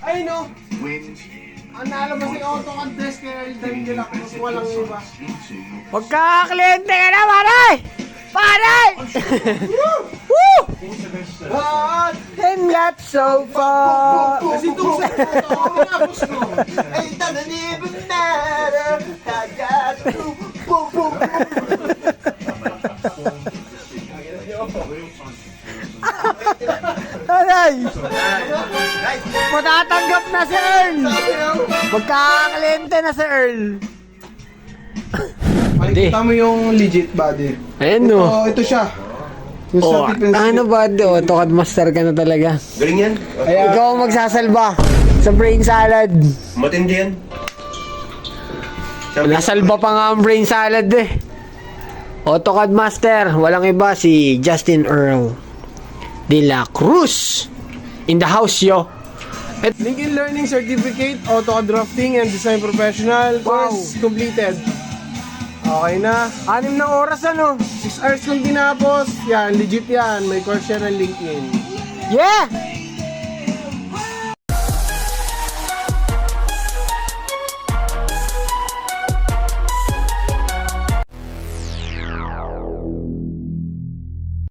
Ay no! Ang naalabas yung AutoCAD dress kaya yung dami nila kung walang iba. Magkakakliyente ka na, pare! Pare! Woo! What? And not so far. Kasi itong sa tapos ko. Ay, tananibin na kagat. Aray! Matatanggap na si Earl! Magkakakliyente na si Earl. Makikita mo yung legit body. Ayan no. Ito siya. Yung Oh, sa tip and ano ba? AutoCAD master ka na talaga. Galing yan. Ikaw ang magsasalba sa brain salad. Matindi yan. Nasalba pa nga ang brain salad eh. AutoCAD master, walang iba si Justin Earl de la Cruz. In the house, yo. Lincoln Learning Certificate, AutoCAD Drafting and Design Professional. Course completed. Okay na. 6 na oras ano. 6 hours kung tinapos. Yan, legit yan. May course yan ng LinkedIn. Yeah!